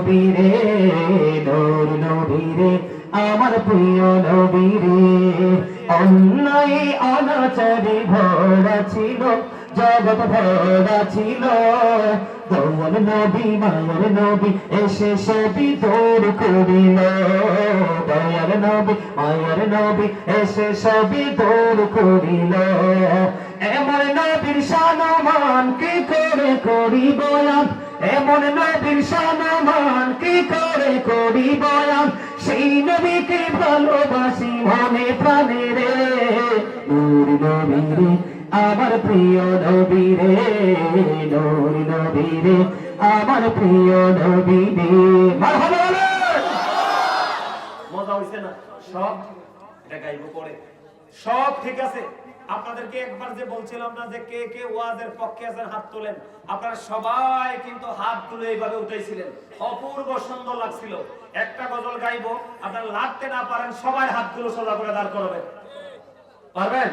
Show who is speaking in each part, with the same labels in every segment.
Speaker 1: নবী রে, নূর নবী রে, আমার প্রিয় নবী রে। অন্যায় অনাচারে ভরা ছিল, জগৎ ভরা ছিল, দয়াল নবী মায়ার নবী এসে সবই দূর করিল। দয়াল নবী মায়ার নবী এসে সবই দূর করিল। এমন নবীর সম্মান কি করে করি বয়ান, এমন নবীর সম্মান কি করে করি বয়ান, সেই নবীকে ভালোবাসি মনে প্রাণে রে। নূর নবী রে, আমার প্রিয় নবী রে, নূর নবী রে, আমার প্রিয় নবী রে। মারহাবা।
Speaker 2: মজা হইছে না? সব দেখাইবো পরে, সব ঠিক আছে। আপনাদেরকে একবার যে বলছিলাম না যে কে কে ওয়াজের পক্ষে আছেন হাত তোলেন, আপনারা সবাই কিন্তু হাত তুলে এইভাবে উঠাইছিলেন, অপূর্ব সুন্দর লাগছিল। একটা গজল গাইবো, আপনারা লাগতে না পারেন সবাই হাতগুলো সোজা করে দাঁড় করবেন। পারবেন?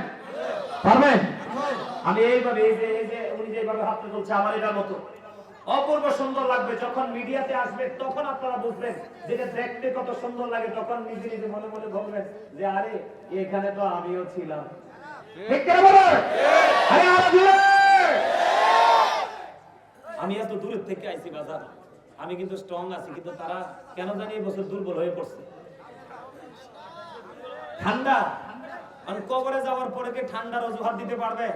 Speaker 2: পারবেন? আমি এইভাবে এই যে উনি যেভাবে হাতটা তুলছে আমার এটার মতো অপূর্ব সুন্দর লাগবে। যখন মিডিয়াতে আসবে তখন আপনারা বুঝবেন যেটা দেখতে কত সুন্দর লাগে, তখন নিজে নিজে মনে মনে ভাববেন যে আরে এখানে তো আমিও ছিলাম। আমি এত দূরের থেকে আইছি বাজার, আমি কিন্তু স্ট্রং আছি, কিন্তু তারা কেন জানি এই বছর দুর্বল হয়ে পড়ছে। ঠান্ডা, আমি কবরে যাওয়ার পরে কি ঠান্ডার অজুহাত দিতে পারবে?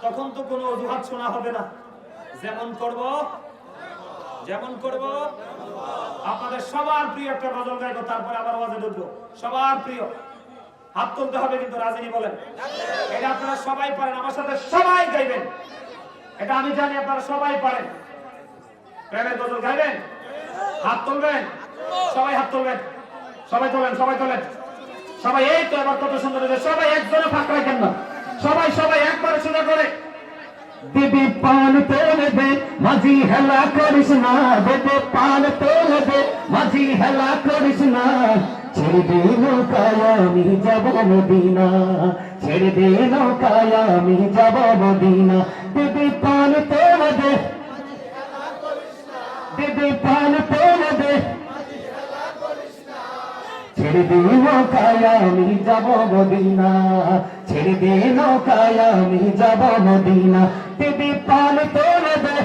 Speaker 2: তখন তো কোনো অজুহাত শোনা হবে না। যেমন করব আপনাদের সবার প্রিয় একটা গজল গাইবো, তারপরে আবার ওয়াজে ঢুকবো। সবার প্রিয় হাত তুলতে হবে কিন্তু, রাজিনী বলেন। এটা আপনারা সবাই পারেন, আমার সাথে সবাই গাইবেন, এটা আমি জানি আপনারা সবাই পারেন। প্রেমের গজল গাইবেন, হাত তুলবেন, সবাই হাত তুলবেন, সবাই তোলেন, সবাই তোলেন, সবাই। এই তো এবার কত সুন্দর হয়েছে, সবাই একজনে ফাঁক রাখেন না, সবাই সবাই একবারে সোজা করে।
Speaker 1: দেবে পান তোলে দে, মাঝি হেলা করিস না, দেবে পান তোলে দে, মাঝি হেলা করিস না, ছেড়ে দে নৌকায় আমি যাব মদিনা, ছেড়ে দে নৌকায় আমি যাব মদিনা। দেবে পান তোলে দে, দেবে পান তোলে দে, ছেড়ে দে নৌকায় আমি যাব মদিনা, ছেড়ে দে নৌকায় আমি যাব মদিনা। দেবে পান তোলে দে,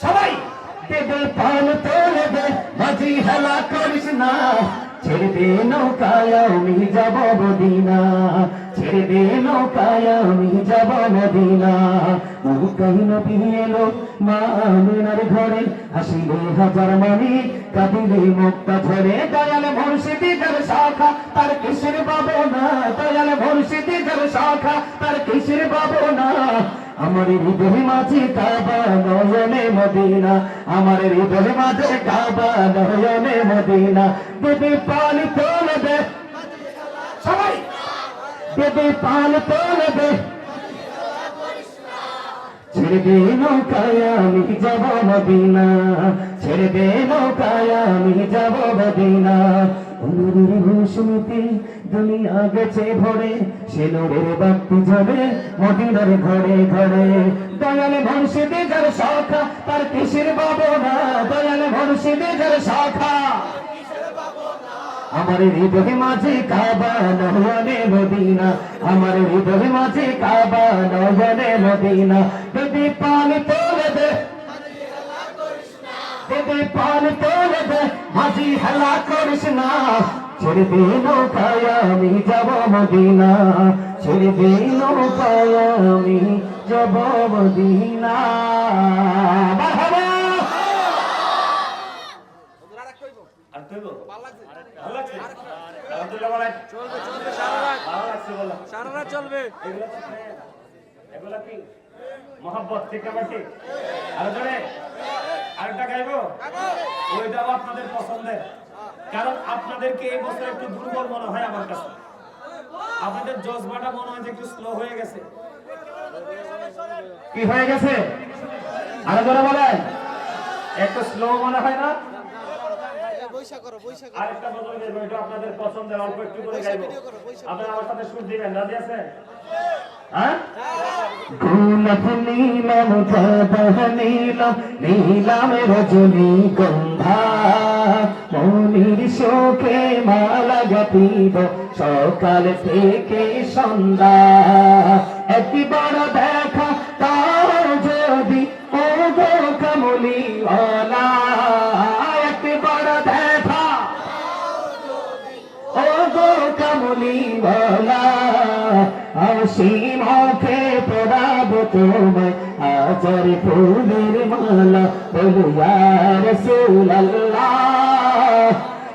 Speaker 1: সবাই দেবে পান তোলে দে, মাঝি হেলা করিস না, ছেড়ে দে নৌকায় আমি যাব মদিনা, ছেড়ে দে নৌকায় আমি যাব মদিনা। নৌকায় নবী এলো মা আমিনার ঘরে, হাসিলে হাজার মানি কাঁদিলে মুক্তা ঝরে। দয়াল মুর্শিদি যার শাখা তার কিসের পাবো না, দয়াল মুর্শিদি যার শাখা তার কিসের পাবো না। আমার হৃদয় মাঝে কাবা নয়নে মদিনা, আমার হৃদয় মাঝে কাবা নয়নে মদিনা। দেবে পান তোলে দে, সবাই দেবে পান তোলে দে, ছেড়ে দে নৌকায় আমি যাব মদিনা, ছেড়ে দে নৌকায় আমি যাব মদিনা। অনুরের ভূষণীতে দুনিয়া গেছে ভরে, সে নূরের বাতি জ্বলে মদিনার ঘরে ঘরে। দয়াল মুর্শিদি যার শাখা তার কিসের পাবো না, দয়াল মুর্শিদি যার শাখা। আমার হৃদয় মাঝে কাবা নয়নে মদিনা, আমার হৃদয় মাঝে কাবা নয়নে মদিনা। দেবে পান তোলে দে, দেবে পান তোলে দে, মাঝি হেলা করিস না, ছেড়ে দে নৌকায় আমি যাব মদিনা, ছেড়ে দে নৌকায় আমি যাব মদিনা।
Speaker 2: মোহাম্মত ঠিক না ভাই? আরো জোরে আরেকটা গাইবো, ওইটাও আপনাদের পছন্দের, কারণ আপনাদেরকে এই বছর একটু দুর্বল মনে হয় আমার কাছে, আপনাদের জজবাটা মনে হয় যে একটু স্লো হয়ে গেছে।
Speaker 1: কি হয়ে গেছে? আরো জোরে বলেন।
Speaker 2: একটু স্লো মনে হয় না? আরেকটা বদল গাইবো, এটা আপনাদের পছন্দের, অল্প একটু করে গাইবো, আপনারা আমার সাথে সুর দিবেন, রাজি আছেন?
Speaker 1: গোলাপ নীলম গাঁদা নীলম নীলম রজনীগন্ধা মনির শোকে মালা গাঁথিব সকাল থেকে সন্ধ্যা একবার দেখা তার যদি ও গো কামলিওয়ালা একবার দেখা ও গো কামলিওয়ালা হাসি মুখে পড়াবো তোমায় হাজার ফুলের মালা বলো ইয়া রাসূলুল্লাহ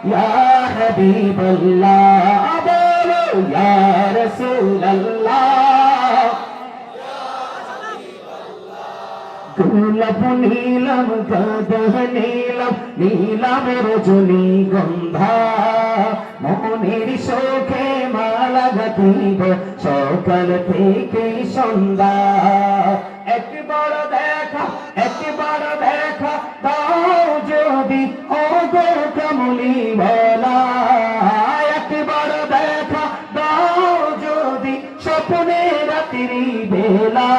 Speaker 1: ইয়া হাবিবাল্লাহ বলো ইয়া রাসূলুল্লাহ গোলাপ নীলম গাঁদা নীলম নীলম রজনীগন্ধা মনের শোকে মালা গাঁথিব সকাল থেকে সন্ধ্যা একবার দেখা দাও যদি ও গো কামলিওয়ালা একবার দেখা দাও যদি স্বপ্নে রাত্রি বেলা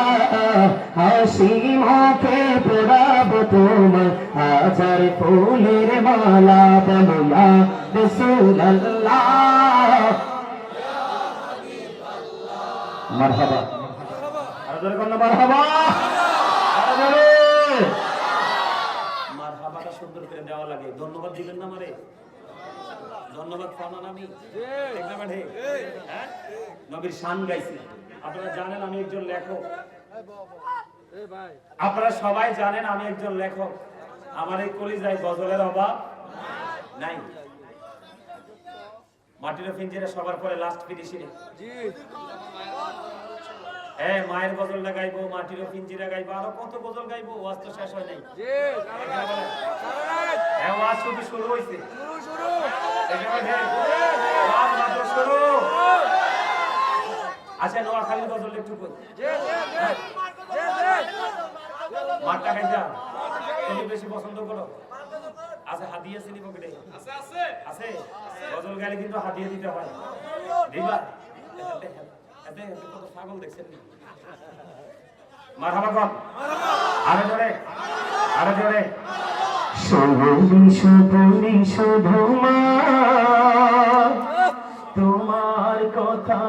Speaker 1: হাসি মুখে পড়াবো তোমার হাজার ফুলের মালা বলো ইয়া রাসূলুল্লাহ মারহাবা আরে কোন মারহাবা আরে
Speaker 2: মারহাবাটা সুন্দর করে দেওয়া লাগে ধন্যবাদ দিবেন না আমারে ধন্যবাদ পাওয়ান আমি ঠিক না ঠিক হ্যাঁ নবীর শান গাইছি আপনারা জানেন আমি একজন লেখক আপনারা সবাই জানেন আমি একজন লেখক আমার এই কলিজায় গজলের অভাব নাই মাটির ফিঞ্জিরা সবার পরে লাস্ট ফিনিশিং মায়ের গজলটা গাইবো মাটির ফিঞ্জিরা গাইবো আরো কত গজল গাইবো ওয়াজ তো শেষ হয় নাই ওয়াজ শুধু শুরু হয়েছে আচ্ছা নোয়াখালীর গজল একটু কই মাঠটা খাইতা তুমি বেশি পছন্দ করো আচ্ছা হাদিয়া চিনি পকেটে আছে গজল গাইলে কিন্তু হাদিয়া দিতে হয় দিবা কত পাগল দেখছেন মারহাবা কোন আরে জোরে
Speaker 1: শুভনি শুধুমা তোমার কথা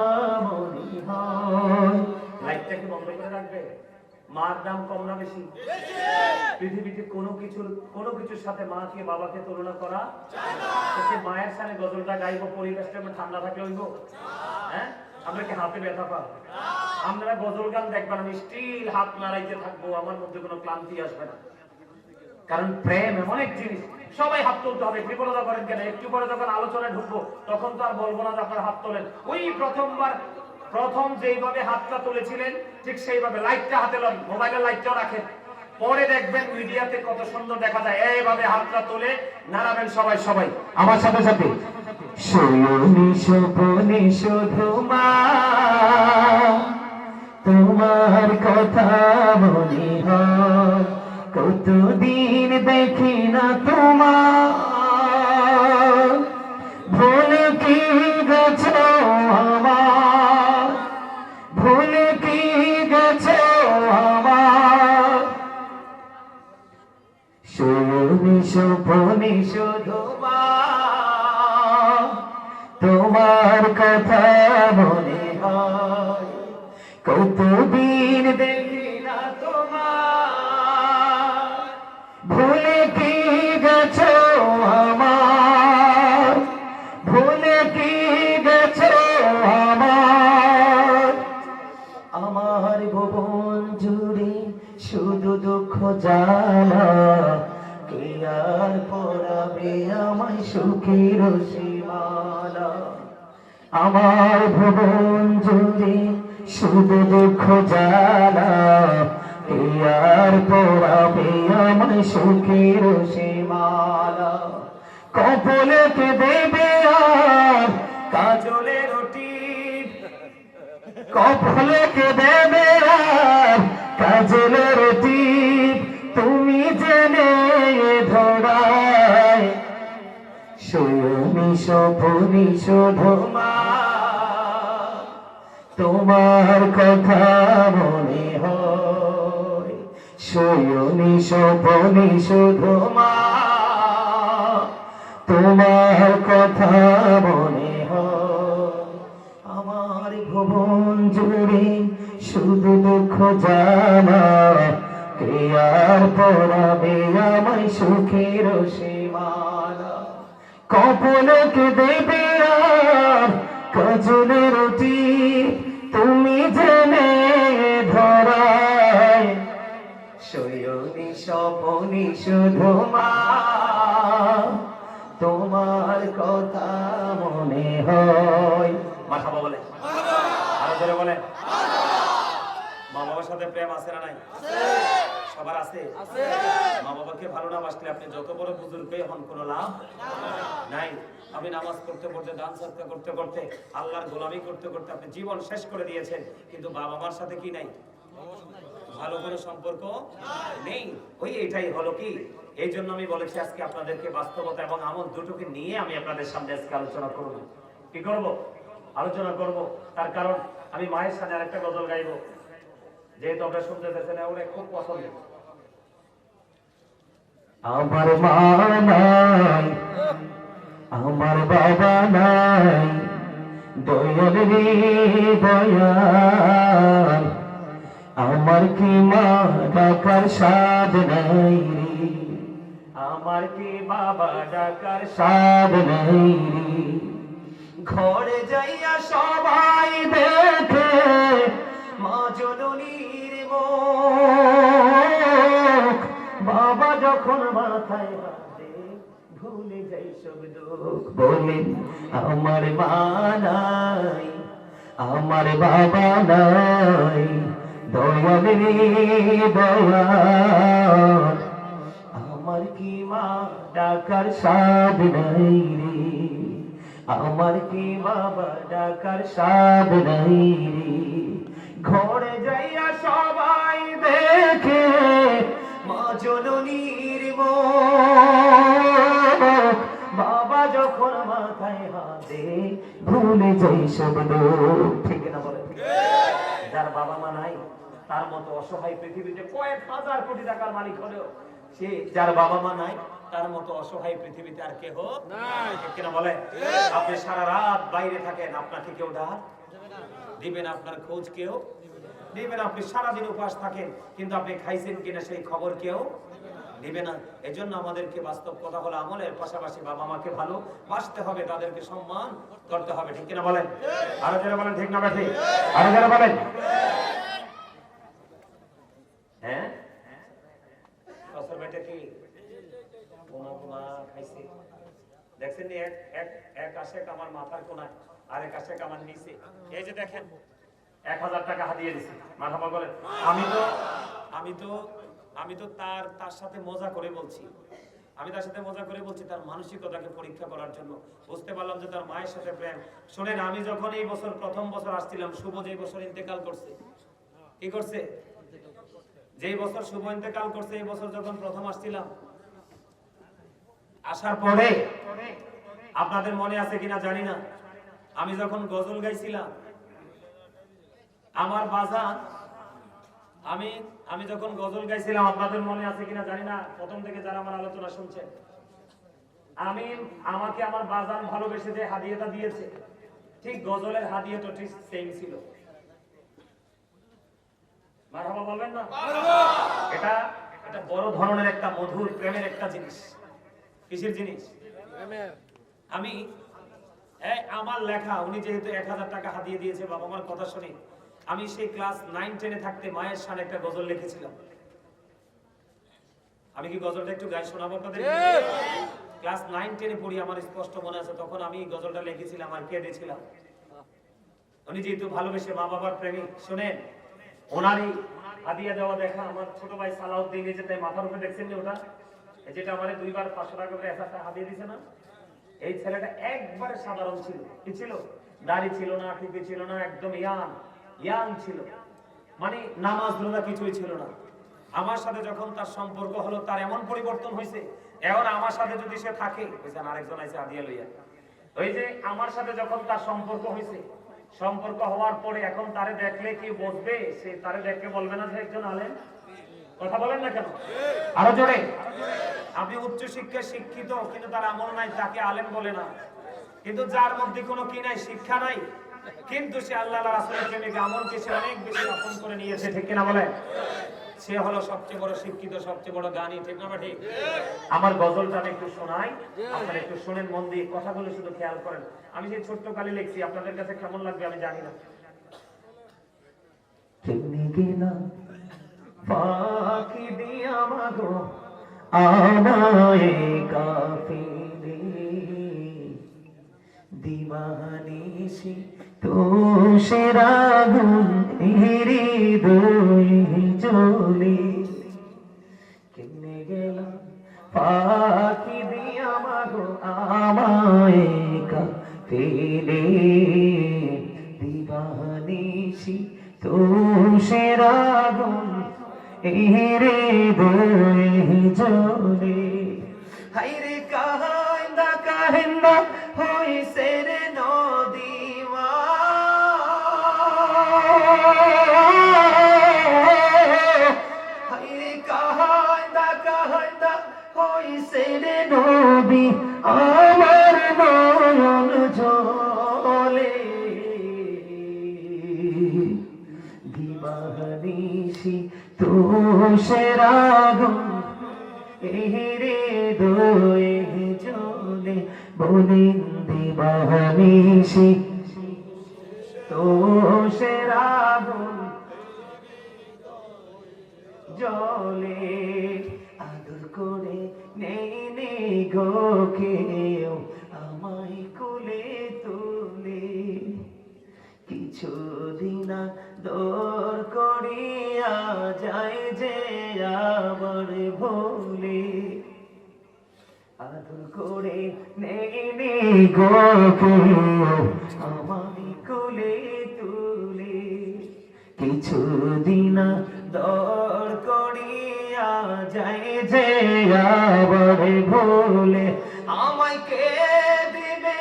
Speaker 1: মনে হয়
Speaker 2: লাইটটা কি বন্ধ করে রাখবে মার দাম কম না বেশি পৃথিবীতে কোনো কিছুর সাথে মাকে বাবাকে তুলনা করা যায় না মায়ের সামনে গজলটা গাইবো পরিবেশটা ঠান্ডা থাকলে হইব হ্যাঁ আমরা কি হাতে ব্যথা পাবো আমরা গজল গান দেখবেন আমি স্টিল হাত নাড়াইতে থাকবো আমার মধ্যে কোনো ক্লান্তি আসবে না কারণ প্রেম এমন এক জিনিস সবাই হাত তুলতে হবে বিপদতা করেন কেন একটু পরে যখন আলোচনায় ঢুকবো তখন তো আর বলবো না যে আপনারা হাত তোলেন ওই প্রথম যেইভাবে হাতটা তুলেছিলেন ঠিক সেইভাবে লাইটটা হাতে লন মোবাইলের লাইটটাও রাখেন পরে দেখবেন মিডিয়াতে কত সুন্দর দেখা যায় এইভাবে হাতটা তুলে নাড়াবেন সবাই
Speaker 1: আমার সাথে সাথে শুনি শুভনি শুধুমা তোমার কথা মনে হয় কতদিন দেখি না তোমার ভুলে কি গেছো আমার ভুলে কি গেছো আমার শুনি শুভনি শুধুমা তোমার কথা মনে হয় কতদিন দেখি না তোমার ভুলে কি গেছো আমার ভুলে কি গেছো আমার ভুবন জুড়ে শুধু দুঃখ জ্বালা কে আর পড়াবে আমায় সুখের সীমানা আমার ভুবন জুড়ে শুধু দুঃখ জ্বালা কে আর পড়াবে আমায় সুখের সীমানা কপালে কে দেবে আর কাজলের টিপ কপালে কে দেবে আর কাজলের টিপ তুমি জেনে ধরায় শুনি শুভনি শুধুমা তোমার কথা মনে হয়, শয়নে স্বপনে শুধু মা, তোমার কথা মনে হয়। আমার ভুবন জুড়ে শুধু দুঃখ জ্বালা, কে আর পড়াবে আমায় সুখের সীমানা। কপলকে দেবে আর কাজলের রুটি, তুমি জেনে ধরায়, শয়নে স্বপনে শুধু মা, তোমার কথা মনে হয়।
Speaker 2: মাশাআল্লাহ বলে, আরো জোরে বলে। মা বাবার সাথে প্রেম আছে না নাই? সবার আছে। মা বাবাকে ভালো না বাসলে আপনি যত বড় বুজুর্গ হন কোনো লাভ নাই। আপনি নামাজ পড়তে পড়তে, দান সদকা করতে করতে, আল্লাহর গোলামি করতে করতে আপনি জীবন শেষ করে দিয়েছেন, কিন্তু বাবা মার সাথে কি নাই? ভালো কোনো সম্পর্ক নেই। ওই এটাই হলো কি, এই জন্য আমি বলেছি আজকে আপনাদেরকে বাস্তবতা এবং আমল দুটোকে নিয়ে আমি আপনাদের সামনে আজকে আলোচনা করব। কি করব? আলোচনা করব। তার কারণ আমি মায়ের সাথে আরেকটা গজল গাইবো, যেহেতু আমরা শুনতে চাচ্ছেন, ওরা খুব পছন্দ।
Speaker 1: আমার মা নাই, আমার বাবা নাই, দয়াল রে দয়াল, আমার কি মা ডাকার স্বাদ নাই রে, আমার কি বাবা ডাকার স্বাদ নাই রে। ঘরে যাইয়া সবাই দেখে মা জননীর মুখ, বাবা যখন মাথায় হাতে ভুলে যাই সব দুঃখ। বলেন আমার মা নাই, আমার বাবা নাই, দয়াল রে দয়াল, আমার কি মা ডাকার স্বাদ নাই রে, আমার কি বাবা ডাকার স্বাদ নাই রে। ঘরে যাইয়া সবাই দেখে মা জননীর মুখ, বাবা যখন মাথায় হাতে ভুলে যাই সব লোক। ঠিক না বলে? যার বাবা মা নাই তার মতো অসহায় পৃথিবীতে কয়েক হাজার কোটি টাকার মালিক হলেও সে, যার বাবা মা নাই তার মতো অসহায় পৃথিবীতে আর কেহ নাই। ঠিক না বলে? আপনি সারা রাত বাইরে থাকেন, আপনাকে কেউ ডাক দিবেন, আপনার খোঁজ কেউ দিবেন। আপনি সারাদিন উপবাস থাকেন, কিন্তু আপনি খাইছেন কিনা সেই খবর কেউ দিবে না। এজন্য আমাদেরকে বাস্তব কথা হলো, আমলের পাশাপাশি বাবা মাকে ভালো বাসতে হবে, তাদেরকে সম্মান করতে হবে। ঠিক কিনা বলেন? আরো যারা বলেন ঠিক না ঠিক? আরো যারা বলেন হ্যাঁ। বছর বেটা কি খাইছে দেখছেন? এক আশেক আমার মাথার কোনায়, আর এক আশেক আমার নিচে। এই যে দেখেন 1000 টাকা হাতিয়ে দিছে। মাথা বলেন। আমি তো তার সাথে মজা করে বলছি, তার মানসিকতাকে পরীক্ষা করার জন্য। বুঝতে পারলাম যে তার মায়ের সাথে প্রেম। শোনেন, আমি যখন এই বছর প্রথম বছর আসছিলাম, শুভ যে বছর ইন্তেকাল করছে, কি করছে? যেই বছর শুভ ইন্তেকাল করছে, এই বছর যখন প্রথম আসছিলাম, আসার পরে আপনাদের মনে আছে কিনা জানি না, আমি যখন গজল গাইছিলাম, আমার বাজান, আমি যখন গজল গাইছিলাম, আপনাদের মনে আছে কিনা জানি না, প্রথম থেকে যারা আমার আলোচনা শুনছেন, আমাকে আমার বাজান ভালোবেসে যে হাদিয়াটা দিয়েছে, ঠিক গজলের হাদিয়াটা ঠিক সেম ছিল। মারহাবা বলবেন না? এটা বড় ধরনের একটা মধুর প্রেমের একটা জিনিস। কিসের জিনিস? আমার লেখা, উনি যেহেতু 1000 টাকা হাতিয়ে দিয়েছে বাবা মার কথা শুনে, আমি সেই ক্লাস 9-10 থাকতে মায়ের শানে একটা গজল লিখেছিলাম। আমি কি গজলটা একটু গাই শোনাবো আপনাদের? ক্লাস 9-10 পড়ি, আমার স্পষ্ট মনে আছে, তখন আমি গজলটা লিখেছিলাম আর কেঁদেছিলাম। উনি যেহেতু ভালোবেসে মা বাবার প্রেমিক, শুনেন, ওনারই হাদিয়া দেওয়া দেখা আমার ছোট ভাই সালাউদ্দিন, এই যে তাই মাথার উপরে দেখছেন যে ওটা, যেটা আমার 2 বার 500 টাকা করে 1000 টাকা হাদিয়া দিছে না, এই ছেলেটা একবারে সাধারণ ছিল। কি ছিল? দাড়ি ছিল না, টুপি ছিল না, একদম ইয়াং ছিল, মানে নামাজ রোজা কিছুই ছিল না। আমার সাথে যখন তার সম্পর্ক হলো, তার এমন পরিবর্তন হয়েছে, এখন আমার সাথে যদি সে থাকে, বুঝছেন, আরেকজন আছে হাদিয়া লইয়া, ওই যে আমার সাথে যখন তার সম্পর্ক হয়েছে,
Speaker 2: সম্পর্ক হওয়ার পরে এখন তারে দেখলে কি বসবে? সে তারে দেখলে বলবে না যে একজন আলেম? কথা বলেন না কেন? আরো জোরে। আপনি উচ্চ শিক্ষায় শিক্ষিত কিন্তু তার আমল নাই, তাকে আলেম বলে না। কিন্তু যার মধ্যে কোনো কি নাই, শিক্ষা নাই, কিন্তু সে আল্লাহ রাসূলের প্রেমিক, আমলকে সে অনেক বেশি আপন করে নিয়েছে, ঠিক কিনা বলেন? সে হলো সবচেয়ে বড় শিক্ষিত, সবচেয়ে বড় জ্ঞানী, ঠিক না ঠিক? আমার গজলটা আমি একটু শোনাই, আপনারা একটু শুনেন মন দিয়ে, কথাগুলো শুধু খেয়াল করেন। আমি যে ছোট্ট কালে লিখছি, আপনাদের কাছে কেমন লাগবে আমি জানি না।
Speaker 1: কেমনে গেলাম ফাঁকি দিয়া মাগো আমায় কাফিরে, দিবানিশি তোষের আগুন হৃদয়ে জ্বলে। কেমনে গেলাম ফাঁকি দিয়া মাগো আমায় কাফিরে, দিবানিশি তোষের আগুন হৃদয়ে জ্বলে। হায়রে কাহিন্দা কাহিন্দা হইছে রে নদীমা, হায়রে কাহিন্দা কাহিন্দা হইছে রে নবী আমার নয়ন জলে। দিবানিশি তোষের আগুন হৃদয়ে জ্বলে, বলেন দিবানিশি তোষের আগুন জ্বলে। আদর করে নেই নেই গো কেউ আমায় কোলে তুলে, কিছুদিন দর করিয়া যায় যে আবার ভুলে। আদর করে নেই নেই গো কেউ আমায় কোলে তুলে, কিছুদিন দর করিয়া যায় যে আবার ভুলে। আমায় কে দিবে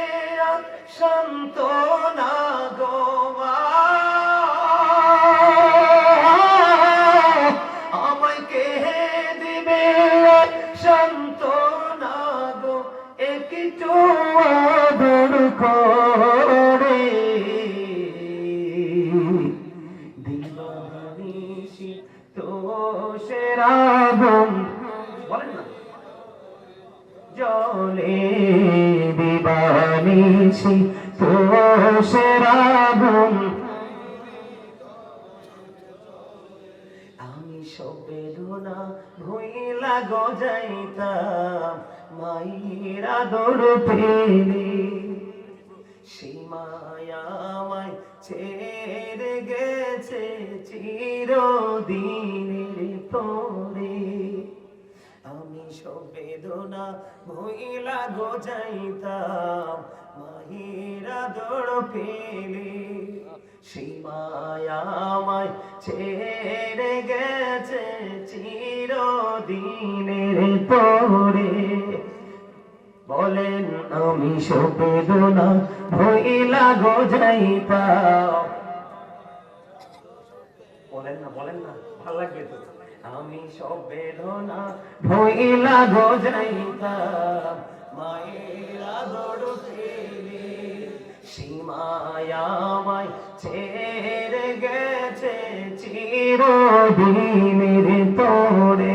Speaker 1: সান্ত্বনা গো মা, আমায় কে দিবে সান্ত্বনা গো, একটু আদর করে। দিবানিশি তোষের আগুন, বলেন না, জ্বলে। দিবানিশি তোষের আগুন, আমি সব বেদনা ভুইলা গো যাইতাম মায়ের আদর পেলে। সীমায়া আমায় ছেড়ে গেছে চিরদিনের পরে, আমি সব বেদনা ভুইলা গো যাইতাম মায়ের আদর পেলে। সীমায়া আমায় ছেড়ে গেছে চিরদিনের পরে, বলেন আমি সব বেদনা ভুইলা গো যাইতাম। বলেন না, বলেন না, ভালো লাগবে তো। আমি সব বেদনা ভুইলা গো যাইতাম মায়ের আদর পেলে। সীমায়া আমায় ছেড়ে গেছে চিরদিনের তরে,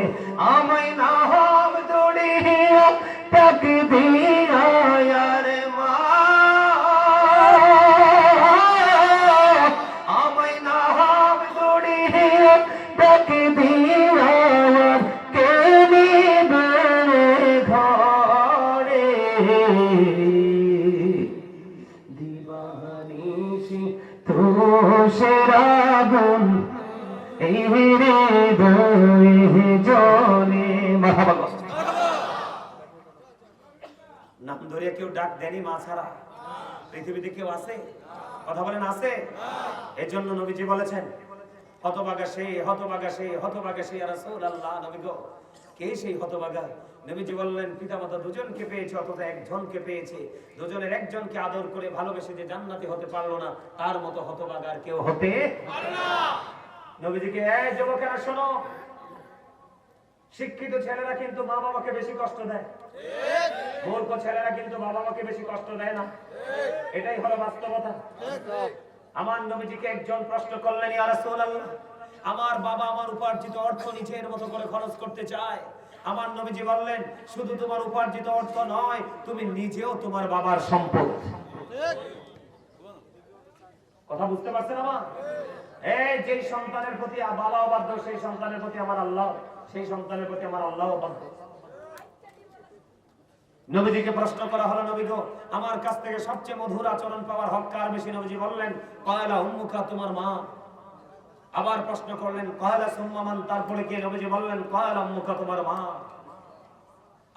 Speaker 1: আমায় নাম দড়িয়া তাক দিয়া রে মা, আমায় নাম দড়িয়া তাক দিয়া কে নিবে ঘরে। দিবানিশি তোষের আগুন হৃদয়ে জ্বলে। মারহাবা।
Speaker 2: নাম ধরে কেউ ডাক দেনি মা ছাড়া পৃথিবীতে কেউ আছে? কথা বলেন আছে? এই জন্য নবীজি বলেছেন হতভাগা সে, হতভাগা সে, হতভাগা সে ইয়া রাসূলুল্লাহ। নবী গো কে সেই হতভাগা? নবীজি বললেন পিতামাতা দুজনকে পেয়েছে অথচ একজনকে পেয়েছে, দুজনের একজনকে আদর করে ভালোবেসে যে জান্নাতি হতে পারলো না, তার মতো হতভাগা আর কেউ হতে পারে না। নবীজিকে এই যুবকেরা শোনো, শিক্ষিত ছেলেরা কিন্তু মা বাবাকে বেশি কষ্ট দেয়, মূর্খ ছেলেরা কিন্তু বাবা মাকে বেশি কষ্ট দেয় না, এটাই হলো বাস্তবতা। আমার নবীজিকে একজন প্রশ্ন করলেন, ইয়া রাসূলুল্লাহ, আমার বাবা আমার উপার্জিত অর্থ নিজের মতো করে খরচ করতে চায়। আমার নবীজি বললেন, শুধু তোমার উপার্জিত অর্থ নয়, তুমি নিজেও তোমার বাবার সম্পদ। কথা বুঝতে পারছেন আমার? এই যে সন্তানের প্রতি বাবা অবাধ্য, সেই সন্তানের প্রতি আমার আল্লাহ, সেই সন্তানের প্রতি আমার আল্লাহ অবাধ্য। নবীজিকে প্রশ্ন করা হলো, নবী গো, আমার কাছ থেকে সবচেয়ে মধুর আচরণ পাওয়ার হক কার বেশি? নবীজি বললেন, ক্বালা উম্মুকা, তোমার মা। আবার প্রশ্ন করলেন, ক্বালা সুম্মা মান, তারপরে কে? নবীজি বললেন, ক্বালা উম্মুকা, তোমার মা।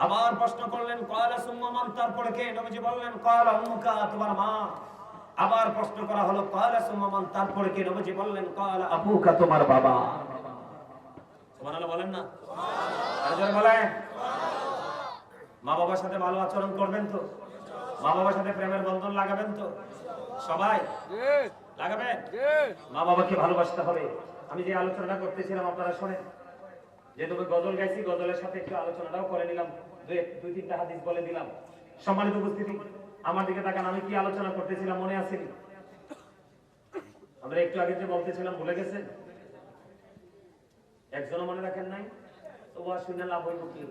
Speaker 2: আবার প্রশ্ন করলেন, ক্বালা সুম্মা মান, তারপরে কে? নবীজি বললেন, ক্বালা উম্মুকা, তোমার মা। আবার প্রশ্ন করা হলো, ক্বালা সুম্মা মান, তারপরে কে? নবীজি বললেন, ক্বালা আবুকা, তোমার বাবা। সুবহানাল্লাহ বলেন না? আর জোরে বলেন। মা বাবার সাথে ভালো আচরণ করবেন তো? মা বাবার সাথে প্রেমের বন্ধন লাগাবেন তো? সবাই লাগাবেন? মা বাবাকে ভালোবাসতে হবে। আমি যে আলোচনাটা করতেছিলাম আপনারা শোনেন, যে তুমি গজল গাইছি, গজলের সাথে একটু আলোচনাটাও করে নিলাম, দুই তিনটা হাদিস বলে দিলাম। সম্মানিত উপস্থিতি, আমার দিকে তাকান, আমি কি আলোচনা করতেছিলাম মনে আছে? আমরা একটু আগে যে বলতেছিলাম ভুলে গেছেন? একজনও মনে রাখেন নাই? তো ওয়া শুনে লাভ হইব কি?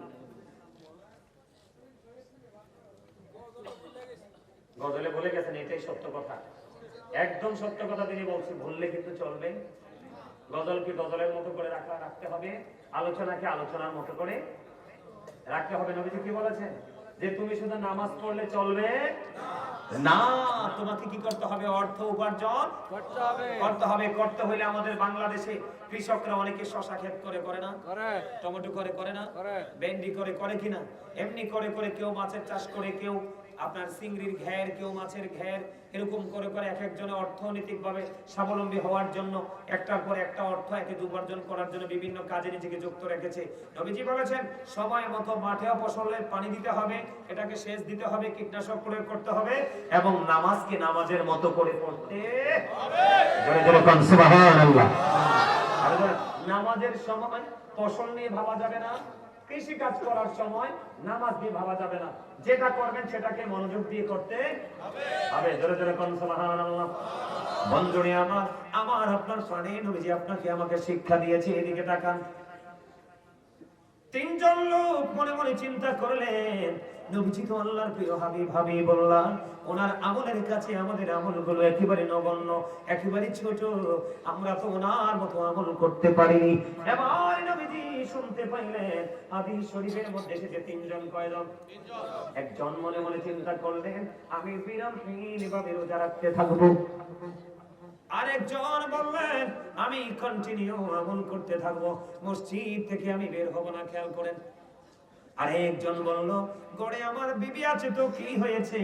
Speaker 2: গজলে বলে গেছেন, এটাই সত্য কথা, একদম সত্য কথা তিনি বলছেন। ভুললে কিন্তু চলবে। গজলকে গজলের মতো করে রাখতে হবে, আলোচনাকে আলোচনার মতো করে রাখতে হবে। নবীজি কি বলেছেন? যে তুমি শুধু নামাজ পড়লে চলবে না, তোমাকে কি করতে হবে? অর্থ উপার্জন করতে হবে। করতে হইলে আমাদের বাংলাদেশে কৃষকরা অনেকে শশা ক্ষেত করে না, টমেটো করে না, ভেন্ডি করে কিনা, এমনি করে কেউ মাছের চাষ করে, কেউ আপনার চিংড়ির ঘের, কেউ মাছের ঘের, এরকম করে এক একজনের অর্থনৈতিক ভাবে স্বাবলম্বী হওয়ার জন্য একটার পর একটা অর্থ একে উপার্জন করার জন্য বিভিন্ন কাজে নিজেকে যুক্ত রেখেছে। নবীজি বলেছেন, সময় মতো মাঠে ফসলে পানি দিতে হবে, এটাকে সেচ দিতে হবে, কীটনাশক প্রয়োগ করতে হবে, এবং নামাজকে নামাজের মতো করে পড়তে হবে। জোরে জোরে কোন সুবহানাল্লাহ। নামাজের সময় ফসল নিয়ে ভাবা যাবে না, কৃষি কাজ করার সময় নামাজ দিয়ে ভাবা যাবে না, যেটা করবেন সেটাকে মনোযোগ দিয়ে করতে হবে। জোরে জোরে কোন সুবহানাল্লাহ। বন্ধুরে আমার আপনার প্রাণে নবীজি আপনাকে আমাকে শিক্ষা দিয়েছে। এদিকে তাকান, তিনজন লোক মনে মনে চিন্তা করলেন, নবীজি তো আল্লাহর প্রিয় হাবিবুল্লাহ, ওনার আমলের কাছে আমাদের আমলগুলো একেবারে নগণ্য, একেবারে ছোট, আমরা তো ওনার মতো আমল করতে পারিনি। এবার নবীজি শুনতে পাইলেন হাদিস শরীফের মধ্যে এসেছে তিনজন। কয়জন? একজন মনে মনে চিন্তা করলেন, আমি বিরামহীনভাবে রোজা রাখতে থাকবো। আরেকজন বললেন, আমি কন্টিনিউ আমল করতে থাকবো, মসজিদ থেকে আমি বের হব না। খেয়াল করেন। আরেকজন বলল, গড়ে আমার বিবি আছে তো কি হয়েছে,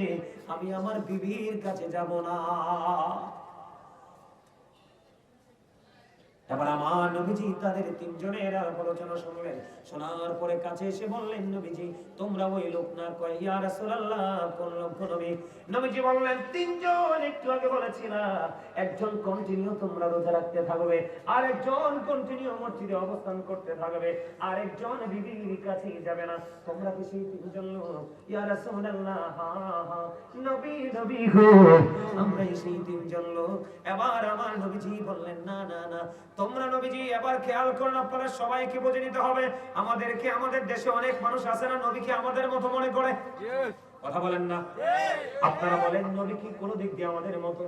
Speaker 2: আমি আমার বিবির কাছে যাব না। এবার আমার নবীজি তাদের তিনজনের আলোচনা শুনলেন, শোনার পরে কাছে এসে বললেন, নবীজি তোমরা ওই লোক না? কয়, ইয়া রাসূলুল্লাহ, কোন লোক নবী? নবীজি বললেন, তিনজন একটু আগে বলেছিলাম, একজন কন্টিনিউ তোমরা রোজা রাখতে থাকবে, আরেকজন কন্টিনিউ মসজিদে অবস্থান করতে থাকবে, আরেকজন বিবির কাছে যাবে না। তোমরা কি সেই তিনজন লোক? ইয়া রাসূলুল্লাহ, হ্যাঁ নবী গো, আমরা সেই তিনজন লোক। এবার আমার নবীজি বললেন, না না না, তোমরা নবীজি এবার খেয়াল করুন, আপনারা সবাইকে বুঝে নিতে হবে। আমাদেরকে, আমাদের দেশে অনেক মানুষ আছে না নবীকে আমাদের মতো মনে করে? কথা বলেন না? আপনারা বলেন, নবী কি কোনো দিক দিয়ে আমাদের মতো?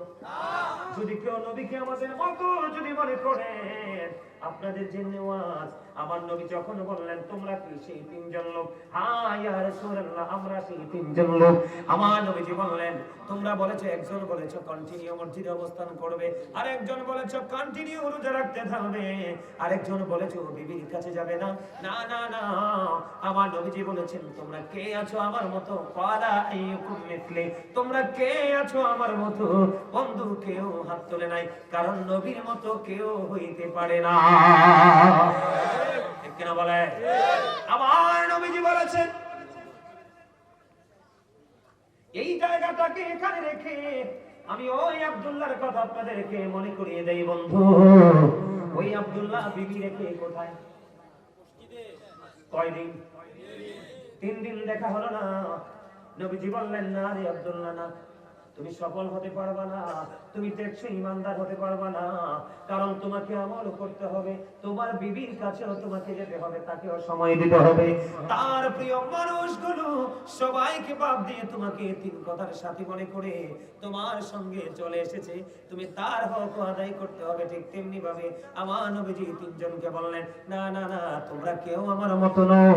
Speaker 2: যদি কেউ নবীকে আমাদের মতো যদি মনে করেন, আপনাদের যে নেওয়াজ, আমার নবী যখন বললেন তোমরা কি সেই তিনজন লোক? হ্যাঁ ইয়া রাসূলুল্লাহ, আমরা সেই তিনজন লোক। আমার নবীজি বললেন, তোমরা বলেছো, একজন বলেছো কন্টিনিউ মসজিদে অবস্থান করবে, আরেকজন বলেছো কন্টিনিউ রোজা রাখতে থাকবে, আরেকজন বলেছো বিবির কাছে যাবে না। না না না, আমার নবীজি বলেছেন, তোমরা কে আছো আমার মতো? ক্বালা আইয়ুকুম মিথলি, তোমরা কে আছো আমার মতো? বন্ধু কেউ হাত তোলে নাই, কারণ নবীর মতো কেউ হইতে পারে না। কিনা বলে? আমার নবীজি বলেছেন এই জায়গাটাকে এখানে রেখে আমি ওই আব্দুল্লাহর কথা আপনাদেরকে মনে করিয়ে দেই বন্ধু। ওই আব্দুল্লাহ বিবি রেখে কোথায়? কয়দিন? 3 দিন দেখা হলো না। নবীজি বললেন না রে আব্দুল্লাহ, না, তুমি সফল হতে পারবা না, তুমি টেকসই ইমানদার হতে পারবা না, কারণ তোমাকে আমল করতে হবে, তোমার বিবির কাছেও তোমাকে যেতে হবে, তাকেও সময় দিতে হবে। তার প্রিয় মানুষগুলো সবাইকে বাদ দিয়ে তোমাকে 3 কথার সাথী মনে করে তোমার সঙ্গে চলে এসেছে, তুমি তার হক আদায় করতে হবে। ঠিক তেমনি ভাবে আমার নবীজি 3 জনকে বললেন, না না না, তোমরা কেউ আমার মতো নও,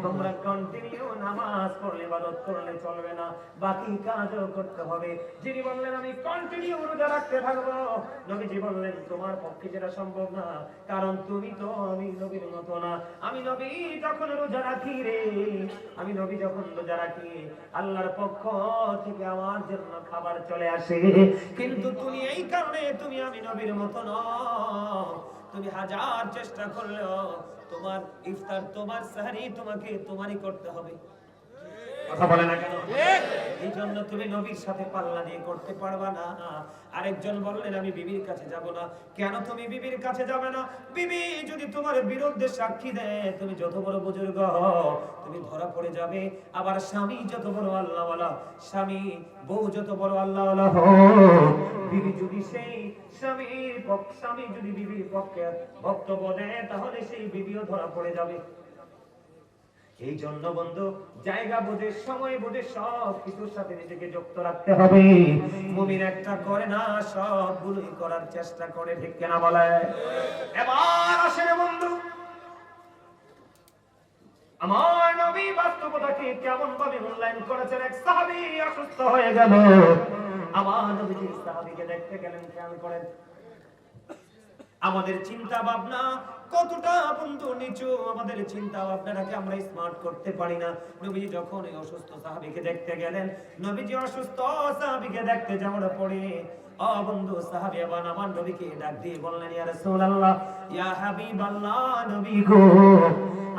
Speaker 2: তোমরা কন্টিনিউ নামাজ পড়লে ইবাদত করলে চলবে না, বাকি কাজও করতে হবে। যিনি বললেন আমি কন্টিনিউ রোজা রাখতে থাকবো, নবীজি বললেন তোমার পক্ষে যেটা সম্ভব না, কারণ তুমি তো আমি নবীর মতো না। আমি নবী যখন রোজা রাখি রে, আমি নবী যখন রোজা রাখি, আল্লাহর পক্ষ থেকে আমার জন্য খাবার চলে আসে, কিন্তু তুমি এই কারণে তুমি আমি নবীর মতো নও। তুমি হাজার চেষ্টা করলেও তোমার ইফতার, তোমার সাহরি তোমাকে তোমারই করতে হবে। কথা বলে না কেন? এই জন্য তুমি নবীর সাথে পাল্লা দিয়ে করতে পারবা না। আরেকজন বললেন আমি বিবির কাছে যাব না। কেন তুমি বিবির কাছে যাবে না? বিবি যদি তোমার বিরুদ্ধে সাক্ষী দেয়, তুমি যত বড় বুজুর্গ হও তুমি ধরা পড়ে যাবে। আবার স্বামী যত বড় আল্লাহওয়ালা, স্বামী বউ যত বড় আল্লাহওয়ালা হোক, বিবি যদি সেই স্বামী যদি বিবির পক্ষে বক্তব্য দেয়, তাহলে সেই বিবিও ধরা পড়ে যাবে। এই জন্য বন্ধু জায়গা বুঝে, সময় বুঝে সব কিছুর সাথে নিজেকে যুক্ত রাখতে হবে। মুমিন একটা করে না, সবগুলোই করার চেষ্টা করে। ঠিক কিনা বলে? এবার আসেন বন্ধু, আমার নবী বাস্তবতাকে কেমন ভাবে মূল্যায়ন করেছেন। এক সাহাবী অসুস্থ হয়ে গেল, আমার নবী সাহাবীকে দেখতে গেলেন। খেয়াল করেন আমাদের চিন্তা ভাবনা কতটা বন্ধু নিচু, আমাদের চিন্তা ভাবনাটাকে আমরা স্মার্ট করতে পারি না। নবীজি যখন এই অসুস্থ সাহাবীকে দেখতে গেলেন, নবীজি অসুস্থ সাহাবীকে দেখতে যাওয়ার পরে বন্ধু সাহাবী আবার আমার নবীকে ডাক দিয়ে বললেন, ইয়া রাসূলুল্লাহ, ইয়া হাবিবাল্লাহ, নবী গো,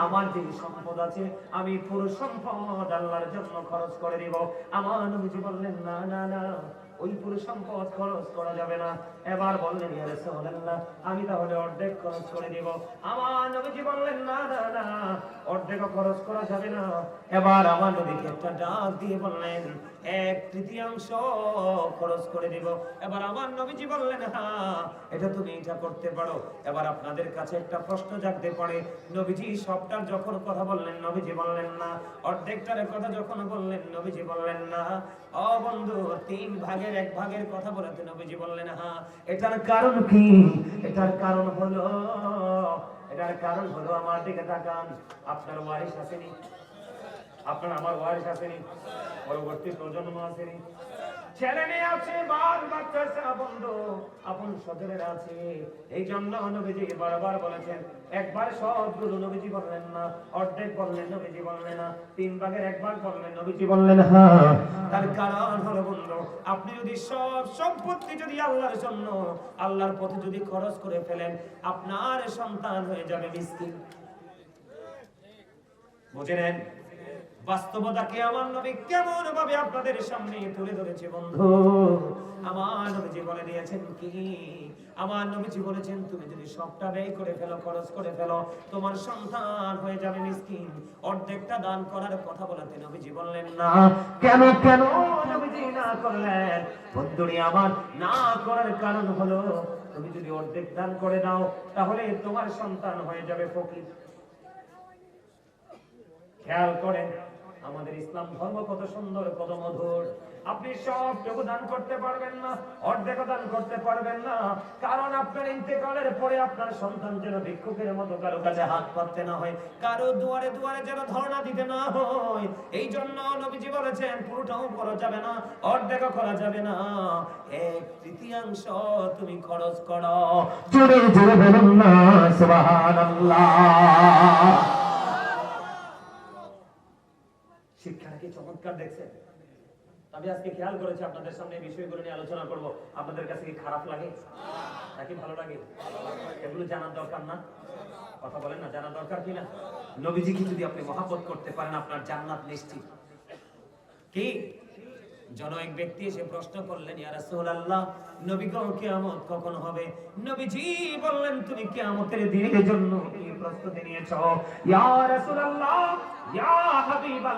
Speaker 2: আমার যে সম্পদ আছে আমি পুরো সম্পদ আল্লাহর জন্য খরচ করে দিব। আমার নবীজি বললেন, না না না, ওই পুরো সম্পদ খরচ করা যাবে না। এবার বললেন, ইয়া রাসূলুল্লাহ, আমি তাহলে অর্ধেক খরচ করে দিব। আমার নবীজি বললেন, না না না, অর্ধেক খরচ করা যাবে না। এবার আমার নবীকে একটা ডাক দিয়ে বললেন, 1/3 খরচ করে দিব। এবার আমার নবীজি বললেন, হ্যাঁ, এটা তুমি এটা করতে পারো। এবার আপনাদের কাছে একটা প্রশ্ন জাগতে পারে, নবীজি সবটার যখন কথা বললেন নবীজি বললেন না, অর্ধেকটার কথা যখন বললেন নবীজি বললেন না। বন্ধু 3 ভাগের 1 ভাগের কথা বলতে নবীজি বললেন, হ্যাঁ। এটার কারণ কি? এটার কারণ হলো আমার দিকে তাকান, আপনার ওয়ারিশ আসেনি, আপনার আমার ওয়ারিশ আসেনি, পরবর্তী প্রজন্ম আসেনি, ছেলে মেয়ে আছে, বাল বাচ্চা আছে, বন্ধু আপন স্বজনের আছে। এই জন্য নবীজি বারবার বলেছেন, একবার সবগুলো নবীজি বললেন না, অর্ধেক বললেন নবীজি বললেন না, 3 ভাগের 1 ভাগ বললেন নবীজি বললেন, হ্যাঁ। তার কারণ হলো বন্ধু, আপনি যদি সব সম্পত্তি যদি আল্লাহর জন্য, আল্লাহর পথে যদি খরচ করে ফেলেন, আপনার সন্তান হয়ে যাবে মিসকিন। বুঝে নেন বাস্তবতাকে আমার নবী কেমন ভাবে আপনাদের সামনে তুলে ধরেছে বন্ধু। আমার নবীজি বলে দিয়েছেন কি? আমার নবীজি বলেছেন, তুমি যদি সবটা ব্যয় করে ফেলো, খরচ করে ফেলো, তোমার সন্তান হয়ে যাবে মিসকিন। অর্ধেকটা দান করার কথা বলাতে নবীজি বললেন না। কেন কেন নবীজি না করলেন? বন্ধুরি আমার, না করার কারণ হলো, তুমি যদি অর্ধেক দান করে দাও, তাহলে তোমার সন্তান হয়ে যাবে ফকির। খেয়াল করেন আমাদের ইসলাম ধর্ম কত সুন্দর, কত মধুর। আপনি সবটুকু দান করতে পারবেন না, অর্ধেক দান করতে পারবেন না, কারণ আপনার ইন্তেকালের পরে আপনার সন্তান যেন ভিক্ষুকের মতো কারো কাছে হাত পাততে না হয়, কারো দুয়ারে দুয়ারে যেন ধর্ণা দিতে না হয়। এই জন্য নবীজি বলেছেন, পুরোটাও করা যাবে না, অর্ধেকও করা যাবে না, 1/3 তুমি খরচ করো। জোরে জোরে বলুন না সুবহানাল্লাহ। শিক্ষাটা কি চমৎকার দেখছেন? আমি আজকে খেয়াল করেছি আপনাদের সামনে এই বিষয়গুলো নিয়ে আলোচনা করব। আপনাদের কাছে কি খারাপ লাগে নাকি ভালো লাগে? এগুলো জানার দরকার না? কথা বলেন না, জানা দরকার কিনা? নবীজিকে যদি আপনি মহব্বত করতে পারেন আপনার জান্নাত নিশ্চিত। কি জনৈক ব্যক্তি এসে প্রশ্ন করলেন, ইয়া রাসূলুল্লাহ, নবী গো কিয়ামত কখন হবে? নবীজি বললেন, তুমি কিয়ামতের দিনের জন্য কি প্রস্তুতি নিয়েছো? ইয়া রাসূলুল্লাহ, ইয়া হাবিবাল্লাহ।